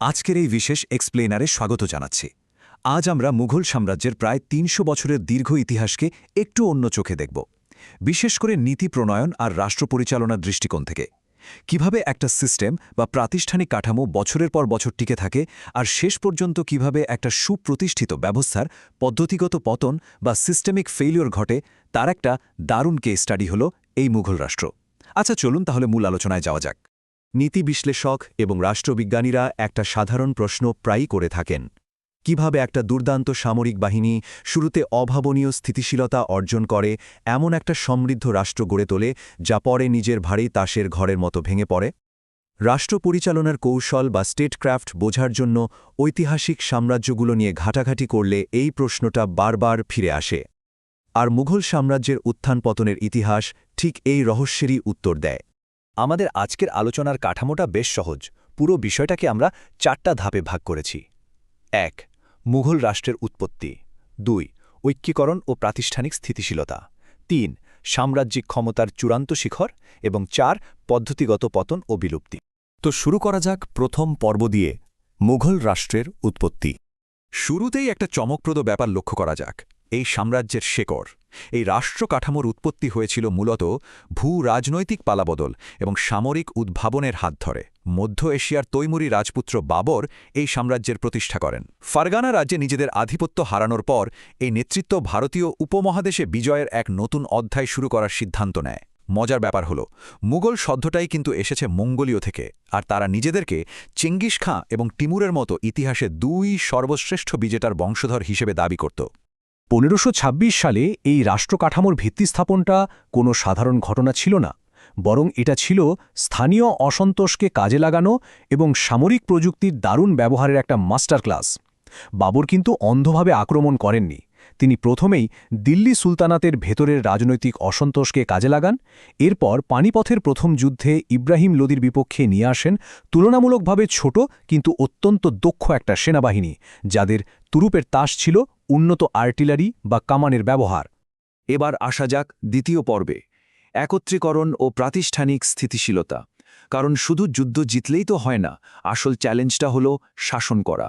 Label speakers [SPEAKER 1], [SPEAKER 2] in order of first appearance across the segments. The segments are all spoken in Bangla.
[SPEAKER 1] আজকের এই বিশেষ এক্সপ্লেনারে স্বাগত জানাচ্ছি। আজ আমরা মুঘল সাম্রাজ্যের প্রায় ৩০০ বছরের দীর্ঘ ইতিহাসকে একটু অন্য চোখে দেখব, বিশেষ করে নীতি প্রণয়ন আর রাষ্ট্র পরিচালনার দৃষ্টিকোণ থেকে। কিভাবে একটা সিস্টেম বা প্রাতিষ্ঠানিক কাঠামো বছরের পর বছর টিকে থাকে, আর শেষ পর্যন্ত কিভাবে একটা সুপ্রতিষ্ঠিত ব্যবস্থার পদ্ধতিগত পতন বা সিস্টেমিক ফেইলিওর ঘটে, তার একটা দারুণ কেস স্টাডি হল এই মুঘল রাষ্ট্র। আচ্ছা, চলুন তাহলে মূল আলোচনায় যাওয়া যাক। নীতি বিশ্লেষক এবং রাষ্ট্রবিজ্ঞানীরা একটা সাধারণ প্রশ্ন প্রায়ই করে থাকেন: কিভাবে একটা দুর্দান্ত সামরিক বাহিনী শুরুতে অভাবনীয় স্থিতিশীলতা অর্জন করে এমন একটা সমৃদ্ধ রাষ্ট্র গড়ে তোলে, যা পরে নিজের ভারী তাসের ঘরের মতো ভেঙে পড়ে? রাষ্ট্র পরিচালনার কৌশল বা স্টেটক্রাফট বোঝার জন্য ঐতিহাসিক সাম্রাজ্যগুলো নিয়ে ঘাটাঘাটি করলে এই প্রশ্নটা বারবার ফিরে আসে। আর মুঘল সাম্রাজ্যের উত্থান পতনের ইতিহাস ঠিক এই রহস্যেরই উত্তর দেয়। আমাদের আজকের আলোচনার কাঠামোটা বেশ সহজ। পুরো বিষয়টাকে আমরা ৪টা ধাপে ভাগ করেছি। ১. মুঘল রাষ্ট্রের উৎপত্তি। ২. ঐক্যীকরণ ও প্রাতিষ্ঠানিক স্থিতিশীলতা। ৩. সাম্রাজ্যিক ক্ষমতার চূড়ান্ত শিখর। এবং ৪. পদ্ধতিগত পতন ও বিলুপ্তি। তো শুরু করা যাক প্রথম পর্ব দিয়ে, মুঘল রাষ্ট্রের উৎপত্তি। শুরুতেই একটা চমকপ্রদ ব্যাপার লক্ষ্য করা যাক। এই সাম্রাজ্যের শেকড়, এই রাষ্ট্র কাঠামোর উৎপত্তি হয়েছিল মূলত ভূ-রাজনৈতিক পালাবদল এবং সামরিক উদ্ভাবনের হাত ধরে। মধ্য এশিয়ার তৈমুরি রাজপুত্র বাবর এই সাম্রাজ্যের প্রতিষ্ঠা করেন। ফারগানা রাজ্যে নিজেদের আধিপত্য হারানোর পর এই নেতৃত্ব ভারতীয় উপমহাদেশে বিজয়ের এক নতুন অধ্যায় শুরু করার সিদ্ধান্ত নেয়। মজার ব্যাপার হল, মুঘল শব্দটাই কিন্তু এসেছে মঙ্গোলীয় থেকে, আর তারা নিজেদেরকে চেঙ্গিস খাঁ এবং তিমুরের মতো ইতিহাসে ২ সর্বশ্রেষ্ঠ বিজেতার বংশধর হিসেবে দাবি করত। ১৫২৬ সালে এই রাষ্ট্রকাঠামোর ভিত্তিস্থাপনটা কোনো সাধারণ ঘটনা ছিল না, বরং এটা ছিল স্থানীয় অসন্তোষকে কাজে লাগানো এবং সামরিক প্রযুক্তির দারুণ ব্যবহারের একটা মাস্টার ক্লাস। বাবর কিন্তু অন্ধভাবে আক্রমণ করেননি। তিনি প্রথমেই দিল্লি সুলতানাতের ভেতরের রাজনৈতিক অসন্তোষকে কাজে লাগান। এরপর পানিপথের প্রথম যুদ্ধে ইব্রাহিম লোদির বিপক্ষে নিয়ে আসেন তুলনামূলকভাবে ছোট কিন্তু অত্যন্ত দক্ষ একটা সেনাবাহিনী, যাদের তুরুপের তাস ছিল উন্নত আর্টিলারি বা কামানের ব্যবহার। এবার আসা যাক দ্বিতীয় পর্বে, একত্রীকরণ ও প্রাতিষ্ঠানিক স্থিতিশীলতা। কারণ শুধু যুদ্ধ জিতলেই তো হয় না, আসল চ্যালেঞ্জটা হল শাসন করা।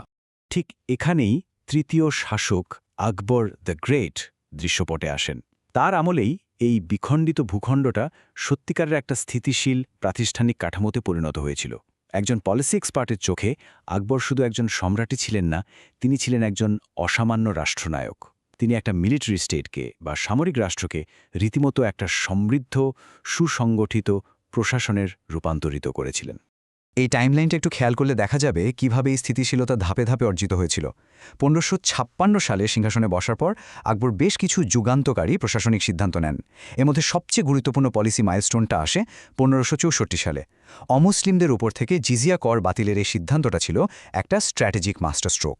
[SPEAKER 1] ঠিক এখানেই তৃতীয় শাসক আকবর দ্য গ্রেট দৃশ্যপটে আসেন। তার আমলেই এই বিখণ্ডিত ভূখণ্ডটা সত্যিকারের একটা স্থিতিশীল প্রাতিষ্ঠানিক কাঠামোতে পরিণত হয়েছিল। একজন পলিসি এক্সপার্টের চোখে আকবর শুধু একজন সম্রাটই ছিলেন না, তিনি ছিলেন একজন অসামান্য রাষ্ট্রনায়ক। তিনি একটা মিলিটারি স্টেটকে বা সামরিক রাষ্ট্রকে রীতিমতো একটা সমৃদ্ধ, সুসংগঠিত প্রশাসনের রূপান্তরিত করেছিলেন। এই টাইমলাইনটা একটু খেয়াল করলে দেখা যাবে কিভাবে এই স্থিতিশীলতা ধাপে ধাপে অর্জিত হয়েছিল। ১৫৫৬ সালে সিংহাসনে বসার পর আকবর বেশ কিছু যুগান্তকারী প্রশাসনিক সিদ্ধান্ত নেন। এর মধ্যে সবচেয়ে গুরুত্বপূর্ণ পলিসি মাইলস্টোনটা আসে ১৫৬৪ সালে। অমুসলিমদের উপর থেকে জিজিয়া কর বাতিলের এই সিদ্ধান্তটা ছিল একটা স্ট্র্যাটেজিক মাস্টার স্ট্রোক।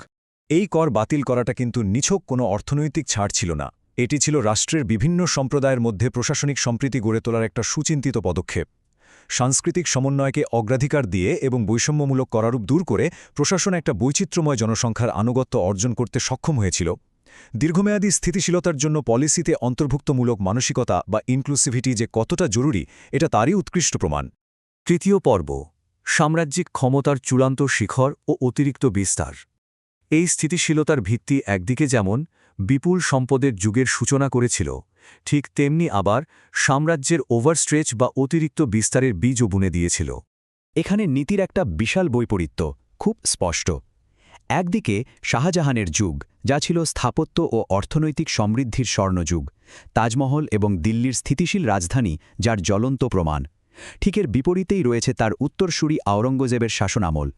[SPEAKER 1] এই কর বাতিল করাটা কিন্তু নিছক কোনো অর্থনৈতিক ছাড় ছিল না, এটি ছিল রাষ্ট্রের বিভিন্ন সম্প্রদায়ের মধ্যে প্রশাসনিক সম্প্রীতি গড়ে তোলার একটা সুচিন্তিত পদক্ষেপ। সাংস্কৃতিক সমন্বয়কে অগ্রাধিকার দিয়ে এবং বৈষম্যমূলক করারূপ দূর করে প্রশাসন একটা বৈচিত্র্যময় জনসংখ্যার আনুগত্য অর্জন করতে সক্ষম হয়েছিল। দীর্ঘমেয়াদী স্থিতিশীলতার জন্য পলিসিতে অন্তর্ভুক্তমূলক মানসিকতা বা ইনক্লুসিভিটি যে কতটা জরুরি, এটা তারই উৎকৃষ্ট প্রমাণ। তৃতীয় পর্ব, সাম্রাজ্যিক ক্ষমতার চূড়ান্ত শিখর ও অতিরিক্ত বিস্তার। এই স্থিতিশীলতার ভিত্তি একদিকে যেমন বিপুল সম্পদের যুগের সূচনা করেছিল, ঠিক তেমনি আবার সাম্রাজ্যের ওভারস্ট্রেচ বা অতিরিক্ত বিস্তারের বীজও বুনে দিয়েছিল। এখানে নীতির একটা বিশাল বৈপরীত্য খুব স্পষ্ট। একদিকে শাহজাহানের যুগ, যা ছিল স্থাপত্য ও অর্থনৈতিক সমৃদ্ধির স্বর্ণযুগ, তাজমহল এবং দিল্লির স্থিতিশীল রাজধানী যার জ্বলন্ত প্রমাণ। ঠিকের বিপরীতেই রয়েছে তার উত্তরসূরি আওরঙ্গজেবের শাসনামল,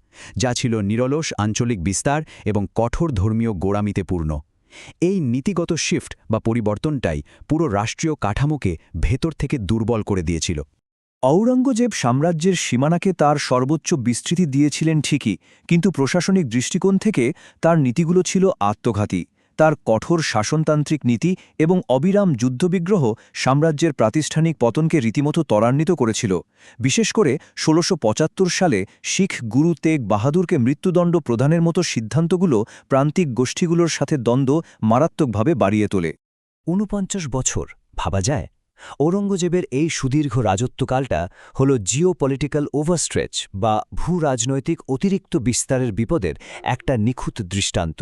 [SPEAKER 1] যা ছিল নিরলস আঞ্চলিক বিস্তার এবং কঠোর ধর্মীয় গোঁড়ামিতে পূর্ণ। এই নীতিগত শিফট বা পরিবর্তনটাই পুরো রাষ্ট্রীয় কাঠামোকে ভেতর থেকে দুর্বল করে দিয়েছিল। আওরঙ্গজেব সাম্রাজ্যের সীমানাকে তার সর্বোচ্চ বিস্তৃতি দিয়েছিলেন ঠিকই, কিন্তু প্রশাসনিক দৃষ্টিকোণ থেকে তার নীতিগুলো ছিল আত্মঘাতী। তার কঠোর শাসনতান্ত্রিক নীতি এবং অবিরাম যুদ্ধবিগ্রহ সাম্রাজ্যের প্রাতিষ্ঠানিক পতনকে রীতিমতো ত্বরান্বিত করেছিল। বিশেষ করে ১৬৭৫ সালে শিখ গুরু তেগ বাহাদুরকে মৃত্যুদণ্ড প্রদানের মতো সিদ্ধান্তগুলো প্রান্তিক গোষ্ঠীগুলোর সাথে দ্বন্দ্ব মারাত্মকভাবে বাড়িয়ে তোলে। ৪৯ বছর, ভাবা যায়।
[SPEAKER 2] ঔরঙ্গজেবের এই সুদীর্ঘ রাজত্বকালটা হল জিওপলিটিক্যাল ওভারস্ট্রেচ বা ভূরাজনৈতিক অতিরিক্ত বিস্তারের বিপদের একটা নিখুঁত দৃষ্টান্ত।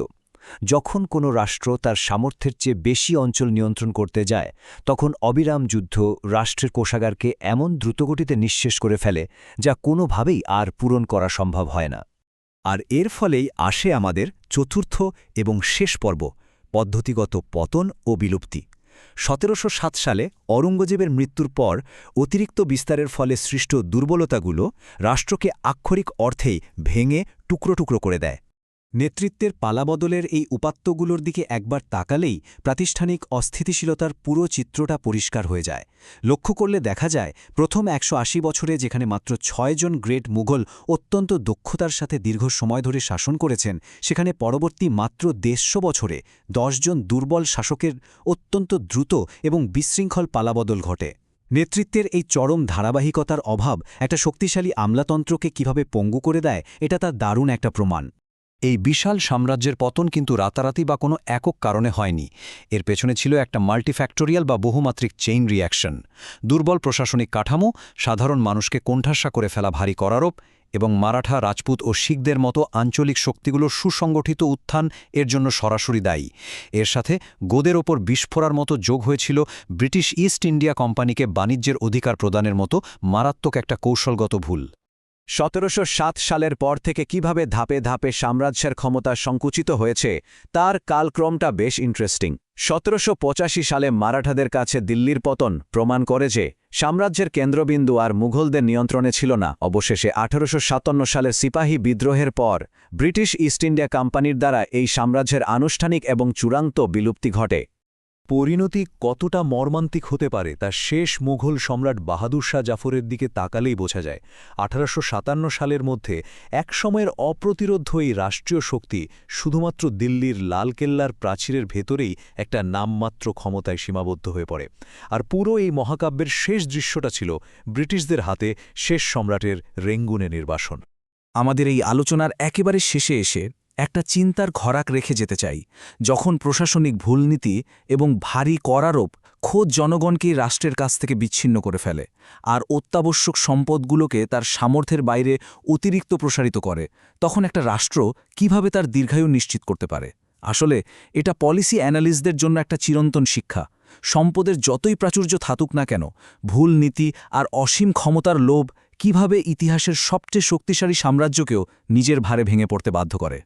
[SPEAKER 2] যখন কোনো রাষ্ট্র তার সামর্থ্যের চেয়ে বেশি অঞ্চল নিয়ন্ত্রণ করতে যায়, তখন অবিরাম যুদ্ধ রাষ্ট্রের কোষাগারকে এমন দ্রুতগতিতে নিঃশেষ করে ফেলে যা কোনোভাবেই আর পূরণ করা সম্ভব হয় না।
[SPEAKER 1] আর এর ফলেই আসে আমাদের চতুর্থ এবং শেষ পর্ব, পদ্ধতিগত পতন ও বিলুপ্তি। ১৭০৭ সালে অরঙ্গজেবের মৃত্যুর পর অতিরিক্ত বিস্তারের ফলে সৃষ্ট দুর্বলতাগুলো রাষ্ট্রকে আক্ষরিক অর্থেই ভেঙে টুকরো টুকরো করে দেয়। নেতৃত্বের পালাবদলের এই উপাত্তগুলোর দিকে একবার তাকালেই প্রাতিষ্ঠানিক অস্থিতিশীলতার পুরো চিত্রটা পরিষ্কার হয়ে যায়। লক্ষ্য করলে দেখা যায়, প্রথম ১৮০ বছরে যেখানে মাত্র ৬ জন গ্রেট মুঘল অত্যন্ত দক্ষতার সাথে দীর্ঘ সময় ধরে শাসন করেছেন, সেখানে পরবর্তী মাত্র ১৫০ বছরে ১০ জন দুর্বল শাসকের অত্যন্ত দ্রুত এবং বিশৃঙ্খল পালাবদল ঘটে। নেতৃত্বের এই চরম ধারাবাহিকতার অভাব একটা শক্তিশালী আমলাতন্ত্রকে কিভাবে পঙ্গু করে দেয়, এটা তার দারুণ একটা প্রমাণ। এই বিশাল সাম্রাজ্যের পতন কিন্তু রাতারাতি বা কোনো একক কারণে হয়নি। এর পেছনে ছিল একটা মাল্টিফ্যাক্টোরিয়াল বা বহুমাত্রিক চেইন রিঅ্যাকশন। দুর্বল প্রশাসনিক কাঠামো, সাধারণ মানুষকে কোণঠাসা করে ফেলা ভারী করারোপ এবং মারাঠা, রাজপুত ও শিখদের মতো আঞ্চলিক শক্তিগুলোর সুসংগঠিত উত্থান এর জন্য সরাসরি দায়ী। এর সাথে গোদের ওপর বিস্ফোরার মতো যোগ হয়েছিল ব্রিটিশ ইস্ট ইন্ডিয়া কোম্পানিকে বাণিজ্যের অধিকার প্রদানের মতো মারাত্মক একটা কৌশলগত ভুল। ১৭০৭ সালের পর থেকে কিভাবে ধাপে ধাপে সাম্রাজ্যের ক্ষমতা সংকুচিত হয়েছে তার কালক্রমটা বেশ ইন্টারেস্টিং। ১৭৮৫ সালে মারাঠাদের কাছে দিল্লির পতন প্রমাণ করে যে সাম্রাজ্যের কেন্দ্রবিন্দু আর মুঘলদের নিয়ন্ত্রণে ছিল না। অবশেষে ১৮৫৭ সালের সিপাহী বিদ্রোহের পর ব্রিটিশ ইস্ট ইন্ডিয়া কোম্পানির দ্বারা এই সাম্রাজ্যের আনুষ্ঠানিক এবং চূড়ান্ত বিলুপ্তি ঘটে। পরিণতি কতটা মর্মান্তিক হতে পারে তা শেষ মুঘল সম্রাট বাহাদুর শাহ জাফরের দিকে তাকালেই বোঝা যায়। ১৮৫৭ সালের মধ্যে একসময়ের অপ্রতিরোধ্য এই রাষ্ট্রীয় শক্তি শুধুমাত্র দিল্লির লালকেল্লার প্রাচীরের ভেতরেই একটা নামমাত্র ক্ষমতায় সীমাবদ্ধ হয়ে পড়ে। আর পুরো এই মহাকাব্যের শেষ দৃশ্যটা ছিল ব্রিটিশদের হাতে শেষ সম্রাটের রেঙ্গুনে নির্বাসন। আমাদের এই আলোচনার একেবারে শেষে এসে একটা চিন্তার খরাক রেখে যেতে চাই। যখন প্রশাসনিক ভুলনীতি এবং ভারী করারোপ খোদ জনগণকেই রাষ্ট্রের কাছ থেকে বিচ্ছিন্ন করে ফেলে আর অত্যাবশ্যক সম্পদগুলোকে তার সামর্থ্যের বাইরে অতিরিক্ত প্রসারিত করে, তখন একটা রাষ্ট্র কিভাবে তার দীর্ঘায়ু নিশ্চিত করতে পারে? আসলে এটা পলিসি অ্যানালিস্টদের জন্য একটা চিরন্তন শিক্ষা। সম্পদের যতই প্রাচুর্য থাকুক না কেন, ভুল নীতি আর অসীম ক্ষমতার লোভ কিভাবে ইতিহাসের সবচেয়ে শক্তিশালী সাম্রাজ্যকেও নিজের ভারে ভেঙে পড়তে বাধ্য করে।